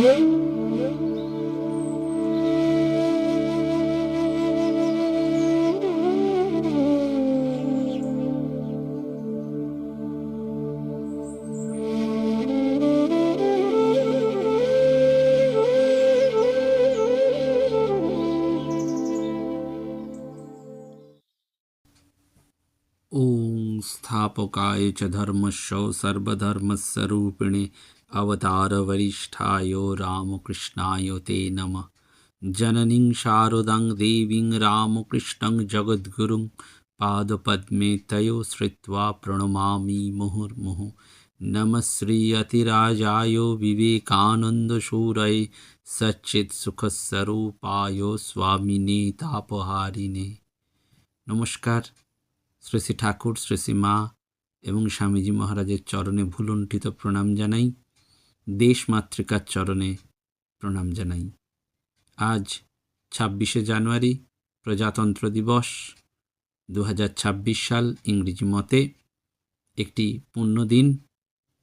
ॐ स्थापकाय च धर्मस्य सर्वधर्मस्वरूपिणे अवतारवरिष्ठाय रामकृष्णाय ते नमः। जननीं शारदां देवीं रामकृष्णं जगद्गुरुं पादपद्मे तयो श्रित्वा प्रणमामि मुहुर्मुहुः। नमः श्री अतिराजाय विवेकानन्दसूरये सच्चित्सुखस्वरूपाय स्वामिने तापहारिणे। नमस्कार। শ্রী শ্রী ঠাকুর, শ্রী শ্রী মা এবং স্বামীজি মহারাজের চরণে ভুলুণ্ঠিত প্রণাম জানাই। দেশ মাতৃকার চরণে প্রণাম জানাই। আজ 26শে জানুয়ারি প্রজাতন্ত্র দিবস 2026 সাল ইংরেজি মতে একটি পুণ্যদিন।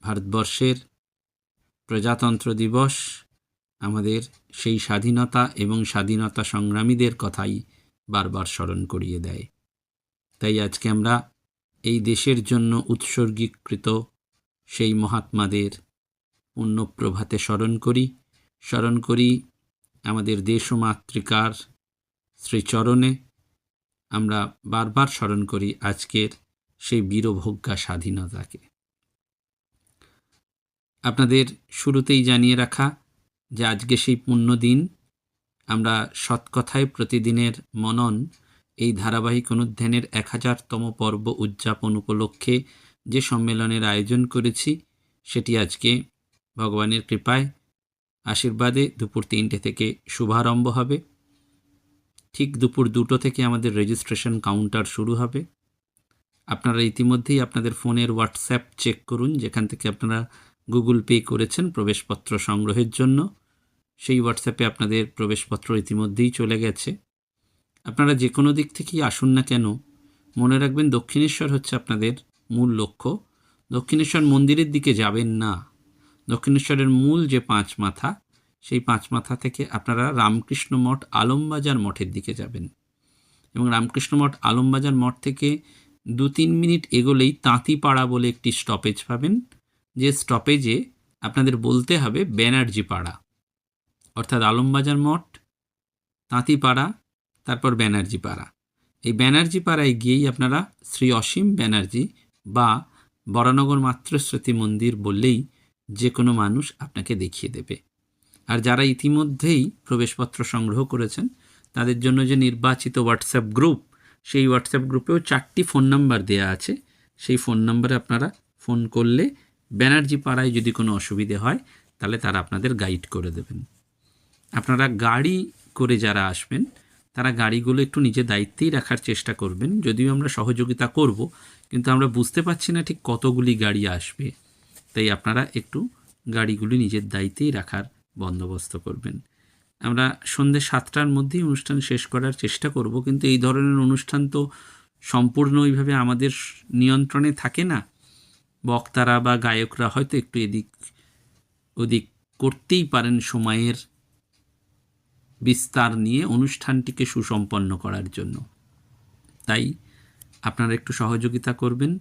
ভারতবর্ষের প্রজাতন্ত্র দিবস আমাদের সেই স্বাধীনতা এবং স্বাধীনতা সংগ্রামীদের কথাই বারবার স্মরণ করিয়ে দেয়। তাই আজকে আমরা এই দেশের জন্য উৎসর্গীকৃত সেই মহাত্মাদের পুণ্যপ্রভাতে স্মরণ করি আমাদের দেশ ও মাতৃকার শ্রীচরণে। আমরা বারবার স্মরণ করি আজকের সেই বীরভোগ্যা স্বাধীনতাকে। আপনাদের শুরুতেই জানিয়ে রাখা যে আজকে সেই পুণ্যদিন। আমরা সৎকথায় প্রতিদিনের মনন এই ধারাবাহিক অনুধ্যানের 1000তম পর্ব উদযাপন উপলক্ষে যে সম্মেলনের আয়োজন করেছি সেটি আজকে ভগবানের কৃপায় আশীর্বাদে দুপুর 3টে থেকে শুভারম্ভ হবে। ঠিক দুপুর 2টো থেকে আমাদের রেজিস্ট্রেশন কাউন্টার শুরু হবে। আপনারা ইতিমধ্যেই আপনাদের ফোনের হোয়াটসঅ্যাপ চেক করুন, যেখান থেকে আপনারা গুগল পে করেছেন প্রবেশপত্র সংগ্রহের জন্য। সেই হোয়াটসঅ্যাপে আপনাদের প্রবেশপত্র ইতিমধ্যেই চলে গেছে। আপনারা যে কোনো দিক থেকেই আসুন না কেন, মনে রাখবেন দক্ষিণেশ্বর হচ্ছে আপনাদের মূল লক্ষ্য। দক্ষিণেশ্বর মন্দিরের দিকে যাবেন না। দক্ষিণেশ্বরের মূল যে 5 মাথা, সেই 5 মাথা থেকে আপনারা রামকৃষ্ণ মঠ আলমবাজার মঠের দিকে যাবেন এবং রামকৃষ্ণ মঠ আলমবাজার মঠ থেকে 2-3 মিনিট এগোলেই তাঁতিপাড়া বলে একটি স্টপেজ পাবেন, যে স্টপেজে আপনাদের বলতে হবে ব্যানার্জি পাড়া। অর্থাৎ আলমবাজার মঠ, তাঁতিপাড়া, তারপর ব্যানার্জি পাড়া। এই ব্যানার্জি পাড়ায় গিয়েই আপনারা শ্রী অসীম ব্যানার্জি বা বরানগর মাতৃস্মৃতি মন্দির বললেই যে কোনো মানুষ আপনাকে দেখিয়ে দেবে। আর যারা ইতিমধ্যেই প্রবেশপত্র সংগ্রহ করেছেন তাদের জন্য যে নির্বাচিত হোয়াটসঅ্যাপ গ্রুপ, সেই হোয়াটসঅ্যাপ গ্রুপেও 4টি ফোন নাম্বার দেওয়া আছে। সেই ফোন নাম্বারে আপনারা ফোন করলে ব্যানার্জি পাড়ায় যদি কোনো অসুবিধে হয় তাহলে তারা আপনাদের গাইড করে দেবেন। আপনারা গাড়ি করে যারা আসবেন তারা গাড়িগুলো একটু নিজের দায়িত্বেই রাখার চেষ্টা করবেন। যদিও আমরা সহযোগিতা করব, কিন্তু আমরা বুঝতে পারছি না ঠিক কতগুলি গাড়ি আসবে। তাই আপনারা একটু গাড়িগুলি নিজের দায়িত্বেই রাখার বন্দোবস্ত করবেন। আমরা সন্ধ্যে 7টার মধ্যেই অনুষ্ঠান শেষ করার চেষ্টা করব, কিন্তু এই ধরনের অনুষ্ঠান তো সম্পূর্ণ ওইভাবে আমাদের নিয়ন্ত্রণে থাকে না। বক্তারা বা গায়করা হয়তো একটু এদিক ওদিক করতেই পারেন সময়ের বিস্তার নিয়ে অনুষ্ঠানটিকে সুসম্পন্ন করার জন্য। তাই আপনারা একটু সহযোগিতা করবেন।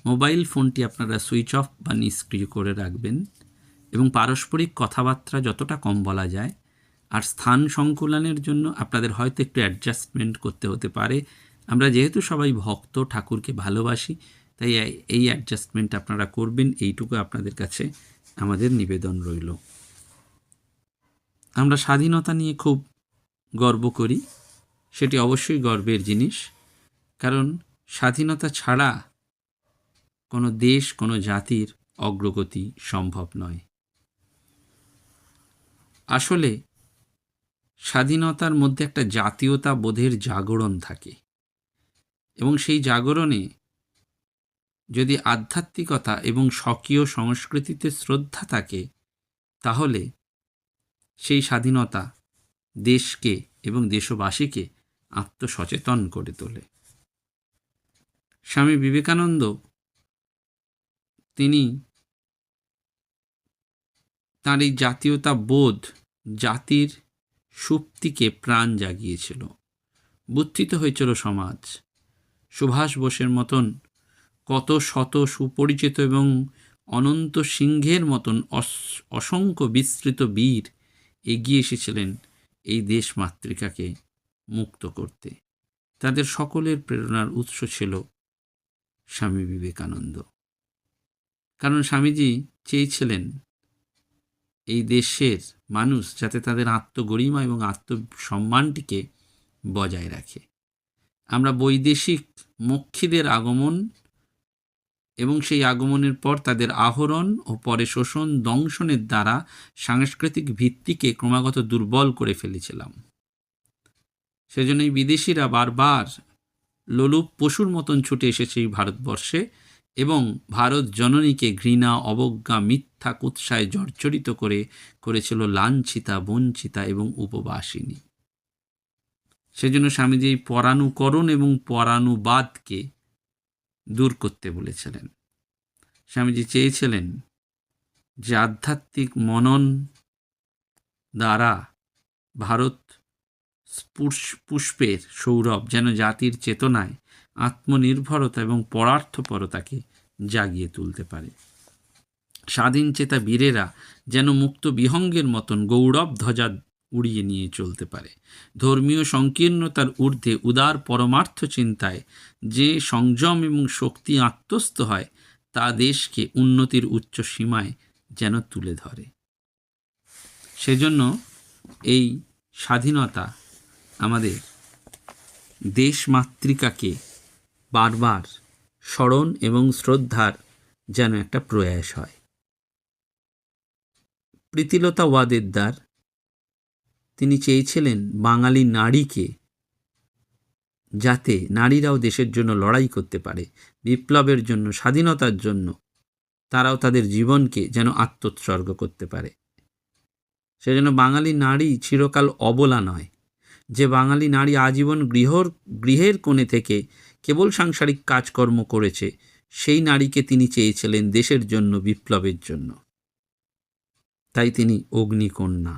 মোবাইল ফোনটি আপনারা সুইচ অফ বা নিষ্ক্রিয় করে রাখবেন এবং পারস্পরিক কথাবার্তা যতটা কম বলা যায়। আর স্থান সংকুলানের জন্য আপনাদের হয়তো একটু অ্যাডজাস্টমেন্ট করতে হতে পারে। আমরা যেহেতু সবাই ভক্ত, ঠাকুরকে ভালোবাসি, তাই এই অ্যাডজাস্টমেন্ট আপনারা করবেন, এইটুকু আপনাদের কাছে আমাদের নিবেদন রইল। আমরা স্বাধীনতা নিয়ে খুব গর্ব করি, সেটি অবশ্যই গর্বের জিনিস। কারণ স্বাধীনতা ছাড়া কোনো দেশ, কোনো জাতির অগ্রগতি সম্ভব নয়। আসলে স্বাধীনতার মধ্যে একটা জাতীয়তা বোধের জাগরণ থাকে এবং সেই জাগরণে যদি আধ্যাত্মিকতা এবং স্বকীয় সংস্কৃতিতে শ্রদ্ধা থাকে, তাহলে সেই স্বাধীনতা দেশকে এবং দেশবাসীকে আত্মসচেতন করে তোলে। স্বামী বিবেকানন্দ তিনি তাঁর এই জাতীয়তা বোধ জাতির সুপ্তিকে প্রাণ জাগিয়েছিল। বুদ্ধিত হয়েছিল সমাজ। সুভাষ বোসের মতন কত শত সুপরিচিত এবং অনন্ত সিংহের মতন অসংখ্য বিস্তৃত বীর এগিয়ে এসেছিলেন এই দেশ মাতৃকাকে মুক্ত করতে। তাদের সকলের প্রেরণার উৎস ছিল স্বামী বিবেকানন্দ। কারণ স্বামীজি চেয়েছিলেন এই দেশের মানুষ যাতে তাদের আত্মগরিমা এবং আত্মসম্মানটিকে বজায় রাখে। আমরা বৈদেশিক মক্ষীদের আগমন এবং সেই আগমনের পর তাদের আহরণ ও পরে শোষণ দংশনের দ্বারা সাংস্কৃতিক ভিত্তিকে ক্রমাগত দুর্বল করে ফেলেছিলাম। সেজন্যই বিদেশিরা বারবার লোলুপ পশুর মতন ছুটে এসেছে এই ভারতবর্ষে এবং ভারত জননীকে ঘৃণা, অবজ্ঞা, মিথ্যা কুৎসায় জর্জরিত করেছিল লাঞ্ছিতা, বঞ্চিতা এবং উপবাসিনী। সেজন্য স্বামীজি এই পরানুকরণ এবং পরানুবাদকে দূর করতে বলেছিলেন। স্বামীজি চেয়েছিলেন যে আধ্যাত্মিক মনন দ্বারা ভারত পুষ্পের সৌরভ যেন জাতির চেতনায় আত্মনির্ভরতা এবং পরার্থপরতাকে জাগিয়ে তুলতে পারে। স্বাধীন চেতা বীরেরা যেন মুক্ত বিহঙ্গের মতন গৌরব ধ্বজা উড়িয়ে নিয়ে চলতে পারে। ধর্মীয় সংকীর্ণতার ঊর্ধ্বে উদার পরমার্থ চিন্তায় যে সংযম এবং শক্তি আত্মস্থ হয় তা দেশকে উন্নতির উচ্চ সীমায় যেন তুলে ধরে। সেজন্য এই স্বাধীনতা আমাদের দেশ মাতৃকাকে বারবার স্মরণ এবং শ্রদ্ধার যেন একটা প্রয়াস হয়। প্রীতিলতা ওয়াদেদার তিনি চেয়েছিলেন বাঙালি নারীকে যাতে নারীরাও দেশের জন্য লড়াই করতে পারে, বিপ্লবের জন্য, স্বাধীনতার জন্য তারাও তাদের জীবনকে যেন আত্মোৎসর্গ করতে পারে। সেজন্য বাঙালি নারী চিরকাল অবলা নয়। যে বাঙালি নারী আজীবন গৃহের কোণে থেকে কেবল সাংসারিক কাজকর্ম করেছে, সেই নারীকে তিনি চেয়েছিলেন দেশের জন্য, বিপ্লবের জন্য। তাই তিনি অগ্নিকন্যা।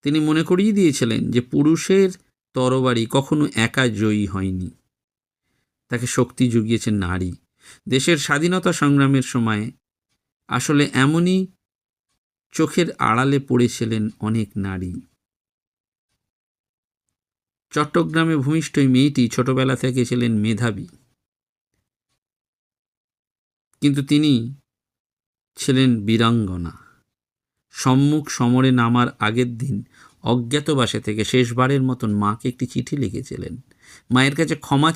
তিনি মনে করিয়ে দিয়েছিলেন যে পুরুষের তরবারি কখনো একা জয়ী হয়নি, তাকে শক্তি জুগিয়েছে নারী। দেশের স্বাধীনতা সংগ্রামের সময় আসলে এমনই চোখের আড়ালে পড়েছিলেন অনেক নারী। চট্টগ্রামে ভূমিষ্ঠ এই মেয়েটি ছোটবেলা থেকে ছিলেন মেধাবী, কিন্তু তিনি ছিলেন বীরাঙ্গনা। সম্মুখ সমরে নামার আগের দিন অজ্ঞাতবাসে থেকে শেষবারের মতন মাকে একটি চিঠি লিখেছিলেন। মায়ের কাছে ক্ষমা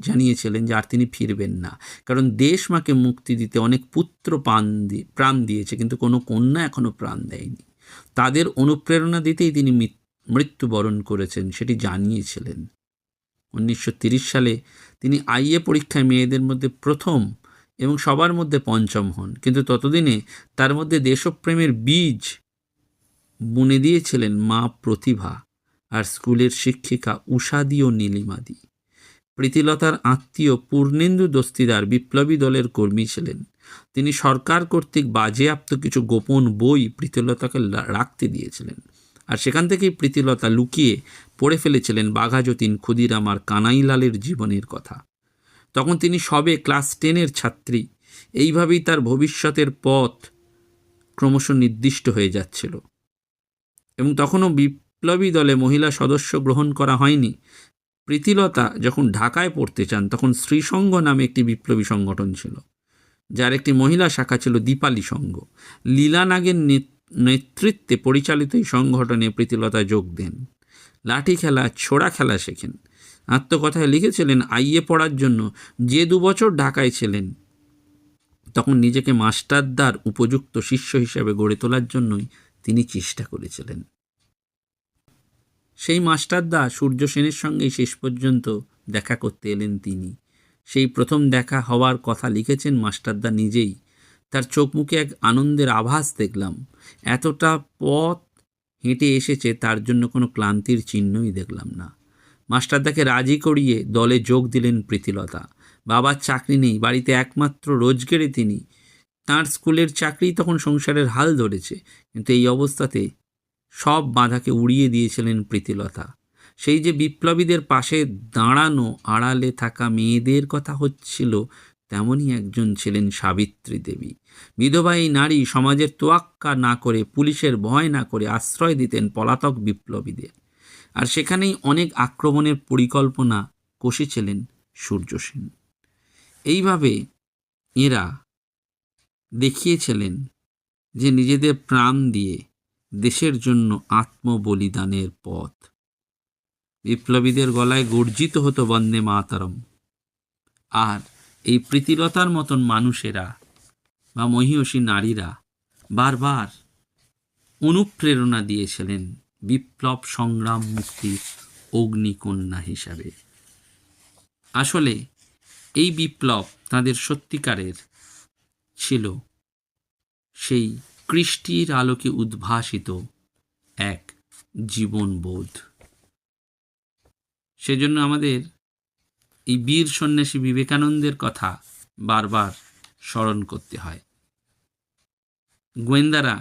জানিয়েছিলেন যে আর তিনি ফিরবেন না, কারণ দেশ মাকে মুক্তি দিতে অনেক পুত্র প্রাণ দিয়েছে, কিন্তু কোনো কন্যা এখনো প্রাণ দেয়নি। তাদের অনুপ্রেরণা দিতেই তিনি মৃত্যুবরণ করেছেন, সেটি জানিয়েছিলেন। 1930 সালে তিনি আইএ পরীক্ষায় মেয়েদের মধ্যে প্রথম এবং সবার মধ্যে পঞ্চম হন, কিন্তু ততদিনে তার মধ্যে দেশপ্রেমের বীজ বুনে দিয়েছিলেন মা প্রতিভা আর স্কুলের শিক্ষিকা উষাদি ও নীলিমাদি। প্রীতিলতার আত্মীয় পূর্ণেন্দু দস্তিদার বিপ্লবী দলের কর্মী ছিলেন। তিনি সরকার কর্তৃক বাজেয়াপ্ত কিছু গোপন বই প্রীতিলতাকে রাখতে দিয়েছিলেন, আর সেখান থেকেই প্রীতিলতা লুকিয়ে পড়ে ফেলেছিলেন বাঘা যতীন, ক্ষুদিরাম আর কানাইলালের জীবনের কথা। তখন তিনি সবে ক্লাস 10-এর ছাত্রী। এইভাবেই তার ভবিষ্যতের পথ ক্রমশ নির্দিষ্ট হয়ে যাচ্ছিল। এবং তখনও বিপ্লবী দলে মহিলা সদস্য গ্রহণ করা হয়নি। প্রীতিলতা যখন ঢাকায় পড়তে চান তখন শ্রীসংঘ নামে একটি বিপ্লবী সংগঠন ছিল, যার একটি মহিলা শাখা ছিল দীপালি সংঘ। লীলা নাগের নেতৃত্বে পরিচালিত এই সংগঠনে প্রীতিলতা যোগ দেন। লাঠি খেলা, ছোড়া খেলা শেখেন। আত্মকথায় লিখেছিলেন, আইএ পড়ার জন্য যে 2 বছর ঢাকায় ছিলেন তখন নিজেকে মাস্টারদার উপযুক্ত শিষ্য হিসেবে গড়ে তোলার জন্যই তিনি চেষ্টা করেছিলেন। সেই মাস্টারদা সূর্য সেনের সঙ্গেই শেষ পর্যন্ত দেখা করতে এলেন তিনি। সেই প্রথম দেখা হওয়ার কথা লিখেছেন মাস্টারদা নিজেই। তার চোখ মুখে এক আনন্দের আভাস দেখলাম। এতটা পথ হেঁটে এসেছে, তার জন্য কোনো ক্লান্তির চিহ্নই দেখলাম না। মাস্টারদাকে রাজি করিয়ে দলে যোগ দিলেন প্রীতিলতা। বাবার চাকরি নেই, বাড়িতে একমাত্র রোজগারে তিনি তার স্কুলের চাকরি তখন সংসারের হাল ধরেছে, কিন্তু এই অবস্থাতে সব বাধাকে উড়িয়ে দিয়েছিলেন প্রীতিলতা। সেই যে বিপ্লবীদের পাশে দাঁড়ানো আড়ালে থাকা মেয়েদের কথা হচ্ছিল, তেমনই একজন ছিলেন সাবিত্রী দেবী। বিধবা এই নারী সমাজের তোয়াক্কা না করে, পুলিশের ভয় না করে আশ্রয় দিতেন পলাতক বিপ্লবীদের। আর সেখানেই অনেক আক্রমণের পরিকল্পনা কষেছিলেন সূর্য সেন। এইভাবে এরা দেখিয়েছিলেন যে নিজেদের প্রাণ দিয়ে দেশের জন্য আত্মবলিদানের পথ। বিপ্লবীদের গলায় গর্জিত হতো বন্দে মাতরম। আর এই প্রীতিলতার মতন মানুষেরা বা মহীয়সী নারীরা বারবার অনুপ্রেরণা দিয়েছিলেন বিপ্লব সংগ্রাম মুক্তির অগ্নিকন্যা হিসাবে। আসলে এই বিপ্লব তাদের সত্যিকারের ছিল সেই কৃষ্টির আলোকে উদ্ভাসিত এক জীবনবোধ। সেজন্য আমাদের এই বীর সন্ন্যাসী বিবেকানন্দের কথা বারবার স্মরণ করতে হয়। গোয়েন্দারা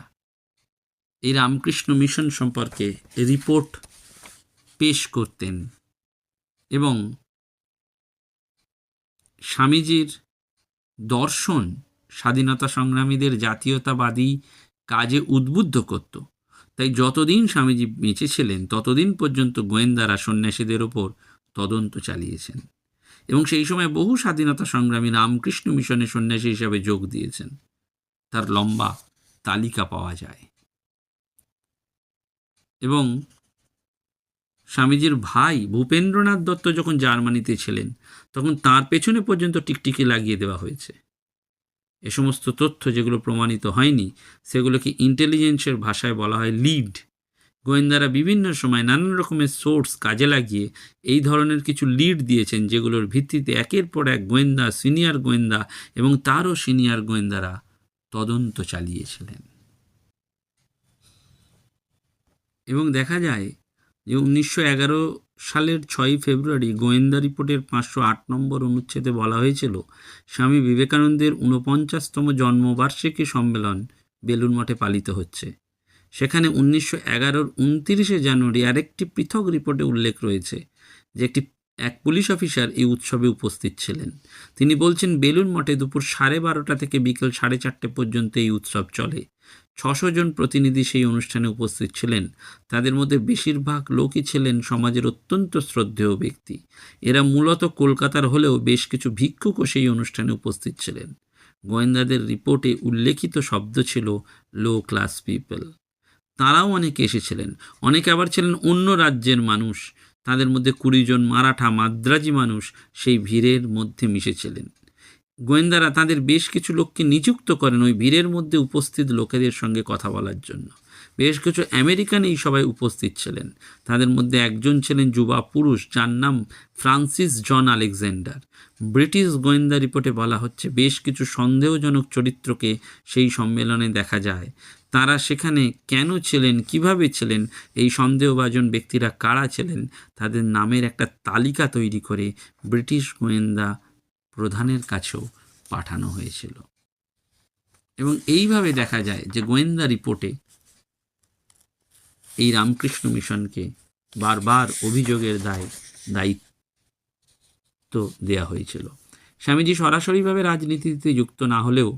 এই রামকৃষ্ণ মিশন সম্পর্কে রিপোর্ট পেশ করতেন এবং স্বামীজির দর্শন স্বাধীনতা সংগ্রামীদের জাতীয়তাবাদী কাজে উদ্বুদ্ধ করত। তাই যতদিন স্বামীজি বেঁচে ছিলেন ততদিন পর্যন্ত গোয়েন্দারা সন্ন্যাসীদের ওপর তদন্ত চালিয়েছেন এবং সেই সময় বহু স্বাধীনতা সংগ্রামী রামকৃষ্ণ মিশনে সন্ন্যাসী হিসাবে যোগ দিয়েছেন। তার লম্বা তালিকা পাওয়া যায়। এবং স্বামীজির ভাই ভূপেন্দ্রনাথ দত্ত যখন জার্মানিতে ছিলেন তখন তার পেছনে পর্যন্ত টিকটিকি লাগিয়ে দেওয়া হয়েছে। এ সমস্ত তথ্য যেগুলো প্রমাণিত হয়নি সেগুলোকে ইন্টেলিজেন্সের ভাষায় বলা হয় লিড। গোয়েন্দারা বিভিন্ন সময় নানান রকমের সোর্স কাজে লাগিয়ে এই ধরনের কিছু লিড দিয়েছেন, যেগুলোর ভিত্তিতে একের পর এক গোয়েন্দা, সিনিয়র গোয়েন্দা এবং তারও সিনিয়র গোয়েন্দারা তদন্ত চালিয়েছিলেন। এবং দেখা যায় যে 1911 সালের 6 ফেব্রুয়ারি গোয়েন্দা রিপোর্টের 508 নম্বর অনুচ্ছেদে বলা হয়েছিল স্বামী বিবেকানন্দের 49তম জন্মবার্ষিকী সম্মেলন বেলুড় মঠে পালিত হচ্ছে। সেখানে 1911 29 জানুয়ারি আরেকটি পৃথক রিপোর্টে উল্লেখ রয়েছে যে এক পুলিশ অফিসার এই উৎসবে উপস্থিত ছিলেন। তিনি বলছেন বেলুড় মঠে দুপুর 12:30 থেকে বিকেল 4:30 পর্যন্ত এই উৎসব চলে। 600 জন প্রতিনিধি সেই অনুষ্ঠানে উপস্থিত ছিলেন। তাদের মধ্যে বেশিরভাগ লোকই ছিলেন সমাজের অত্যন্ত শ্রদ্ধেয় ব্যক্তি। এরা মূলত কলকাতার হলেও বেশ কিছু ভিক্ষুকও সেই অনুষ্ঠানে উপস্থিত ছিলেন। গোয়েন্দাদের রিপোর্টে উল্লেখিত শব্দ ছিল লো ক্লাস পিপল। তারাও অনেকে এসেছিলেন। অনেকে আবার ছিলেন অন্য রাজ্যের মানুষ। তাদের মধ্যে 20 জন মারাঠা মাদ্রাজি মানুষ সেই ভিড়ের মধ্যে মিশেছিলেন। গোয়েন্দারা তাদের বেশ কিছু লোককে নিযুক্ত করেন ওই ভিড়ের মধ্যে উপস্থিত লোকেদের সঙ্গে কথা বলার জন্য। বেশ কিছু আমেরিকান এই সভায় উপস্থিত ছিলেন। তাদের মধ্যে একজন ছিলেন যুবা পুরুষ, যার নাম ফ্রান্সিস জন আলেকজান্ডার। ব্রিটিশ গোয়েন্দা রিপোর্টে বলা হচ্ছে বেশ কিছু সন্দেহজনক চরিত্রকে সেই সম্মেলনে দেখা যায়। তারা সেখানে কেন ছিলেন, কিভাবে ছিলেন, এই সন্দেহভাজন ব্যক্তিরা কারা ছিলেন, তাদের নামের একটা তালিকা তৈরি করে ব্রিটিশ গোয়েন্দা প্রধানের কাছেও পাঠানো হয়েছিল। এবং এইভাবে দেখা যায় যে গোয়েন্দা রিপোর্টে এই রামকৃষ্ণ মিশনকে বারবার অভিযোগের দায়িত্ব দেয়া হয়েছিল। স্বামীজি সরাসরিভাবে রাজনীতিতে যুক্ত না হলেও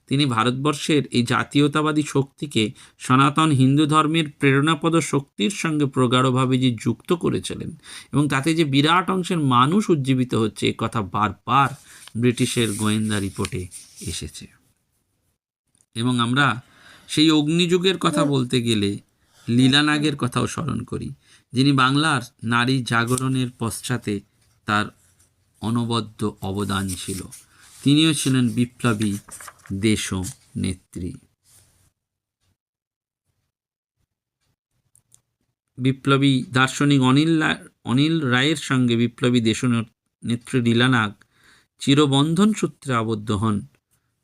তিনি ভারতবর্ষের এই জাতীয়তাবাদী শক্তিকে সনাতন হিন্দু ধর্মের প্রেরণাপদ শক্তির সঙ্গে প্রগাঢ়ভাবে যে যুক্ত করেছিলেন এবং তাতে যে বিরাট অংশের মানুষ উজ্জীবিত হচ্ছে, এ কথা বারবার ব্রিটিশের গোয়েন্দা রিপোর্টে এসেছে। এবং আমরা সেই অগ্নিযুগের কথা বলতে গেলে লীলানাগের কথাও স্মরণ করি, যিনি বাংলার নারী জাগরণের পশ্চাতে তার অনবদ্য অবদান ছিল। তিনিও ছিলেন বিপ্লবী দেশ নেত্রী। বিপ্লবী দার্শনিক অনিল রায়ের সঙ্গে বিপ্লবী দেশ নেত্রী লীলানাগ চিরবন্ধন সূত্রে আবদ্ধ হন,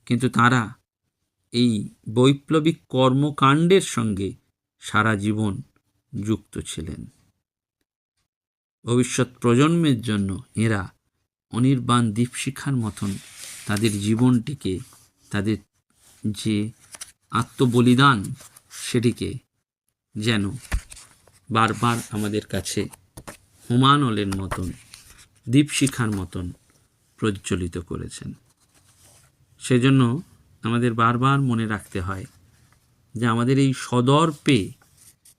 কিন্তু তারা এই বৈপ্লবিক কর্মকাণ্ডের সঙ্গে সারা জীবন যুক্ত ছিলেন। ভবিষ্যৎ প্রজন্মের জন্য এরা অনির্বাণ দীপশিখার মতন তাদের জীবনটিকে, তাদের যে আত্মবলিদান, সেটিকে যেন বারবার আমাদের কাছে হোমানলের মতন, দীপশিখার মতন প্রজ্বলিত করেছেন। সেজন্য আমাদের বারবার মনে রাখতে হয় যে আমাদের এই সদর্পে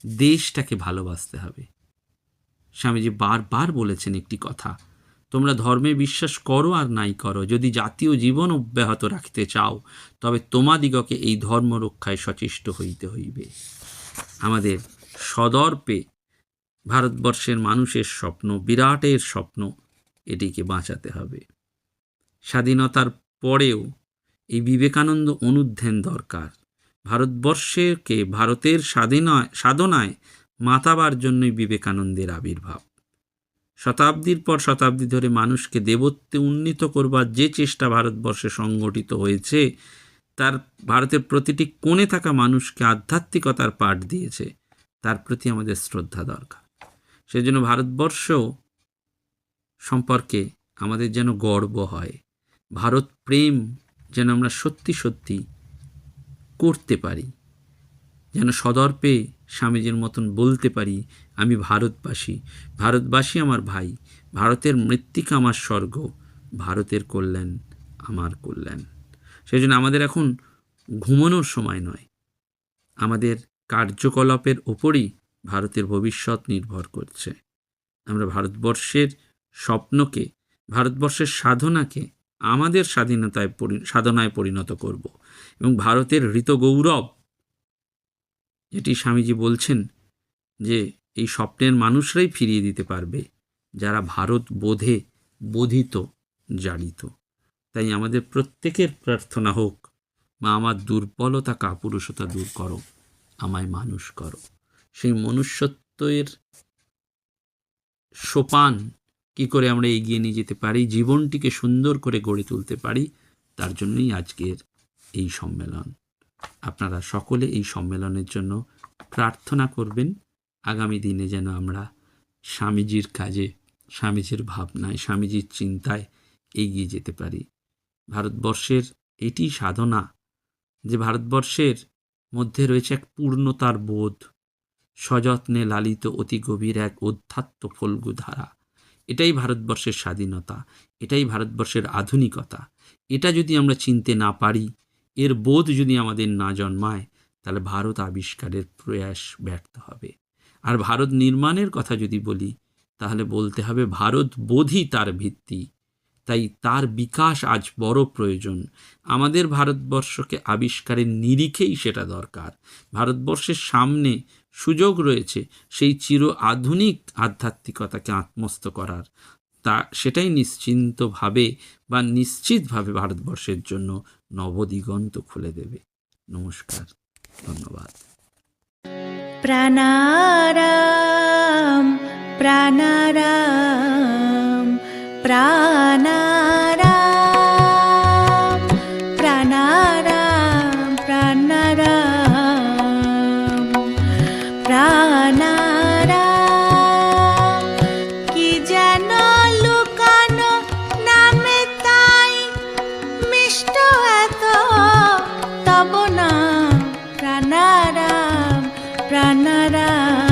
দেশটাকে ভালোবাসতে হবে। স্বামীজি বারবার বলেছেন একটি কথা, তোমরা ধর্মে বিশ্বাস করো আর নাই করো, যদি জাতীয় জীবন অব্যাহত রাখতে চাও তবে তোমাদিগকে এই ধর্ম রক্ষায় সচেষ্ট হইতে হইবে। আমাদের সদর্পে ভারতবর্ষের মানুষের স্বপ্ন, বিরাটের স্বপ্ন, এটিকে বাঁচাতে হবে। স্বাধীনতার পরেও এই বিবেকানন্দ অনুধ্যান দরকার। ভারতবর্ষকে ভারতের সাধনায় মাতাবার জন্যই বিবেকানন্দের আবির্ভাব। শতাব্দীর পর শতাব্দী ধরে মানুষকে দেবত্বে উন্নীত করবার যে চেষ্টা ভারতবর্ষে সংগঠিত হয়েছে, তার ভারতের প্রতিটি কোণে থাকা মানুষকে আধ্যাত্মিকতার পাঠ দিয়েছে, তার প্রতি আমাদের শ্রদ্ধা দরকার। সেজন্য ভারতবর্ষ সম্পর্কে আমাদের যেন গর্ব হয়, ভারত প্রেম যেন আমরা সত্যি সত্যি করতে পারি, যেন সদর্পে স্বামীজির মতন বলতে পারি, আমি ভারতবাসী, ভারতবাসী আমার ভাই, ভারতের মৃত্তিকা আমার স্বর্গ, ভারতের কল্যাণ আমার কল্যাণ। সেই জন্য আমাদের এখন ঘুমানোর সময় নয়, আমাদের কার্যকলাপের ওপরই ভারতের ভবিষ্যৎ নির্ভর করছে। আমরা ভারতবর্ষের স্বপ্নকে, ভারতবর্ষের সাধনাকে আমাদের সাধনায় পরিণত করব এবং ভারতের ঋতগৌরব, যেটি স্বামীজি বলছেন যে এই স্বপ্নের মানুষরাই ফিরিয়ে দিতে পারবে যারা ভারত বোধে বোধিত, জারিত। তাই আমাদের প্রত্যেকের প্রার্থনা হোক, মা আমার দুর্বলতা কাপুরুষতা দূর করো, আমায় মানুষ করো। সেই মনুষ্যত্বের সোপান কি করে আমরা এগিয়ে নিয়ে যেতে পারি, জীবনটিকে সুন্দর করে গড়ে তুলতে পারি, তার জন্যই আজকের এই সম্মেলন। আপনারা সকলে এই সম্মেলনের জন্য প্রার্থনা করবেন, আগামী দিনে যেন আমরা স্বামীজির কাজে, স্বামীজির ভাবনায়, স্বামীজির চিন্তায় এগিয়ে যেতে পারি। ভারতবর্ষের এটি সাধনা যে ভারতবর্ষের মধ্যে রয়েছে এক পূর্ণতার বোধ, সযত্নে লালিত অতি গভীর এক অধ্যাত্ম ফল্গু ধারা। এটাই ভারতবর্ষের স্বাধীনতা, এটাই ভারতবর্ষের আধুনিকতা। এটা যদি আমরা চিনতে না পারি, এর বোধ যদি আমাদের না জন্মায়, তাহলে ভারত আবিষ্কারের প্রয়াস ব্যর্থ হবে। আর ভারত নির্মাণের কথা যদি বলি, তাহলে বলতে হবে ভারত বোধই তার ভিত্তি, তাই তার বিকাশ আজ বড় প্রয়োজন। আমাদের ভারতবর্ষকে আবিষ্কারের নিরিখেই সেটা দরকার। ভারতবর্ষের সামনে সুযোগ রয়েছে সেই চির আধুনিক আধ্যাত্মিকতাকে আত্মস্থ করার, তা সেটাই নিশ্চিন্তভাবে বা নিশ্চিতভাবে ভারতবর্ষের জন্য নবদিগন্ত খুলে দেবে। নমস্কার, ধন্যবাদ। প্রাণারাম প্রাণারাম প্রাণারাম প্রাণারাম প্রাণারাম প্রাণারাম, কি যেন লুকানো নামে তাই মিষ্ট এত তব নাম প্রাণারাম প্রাণারাম।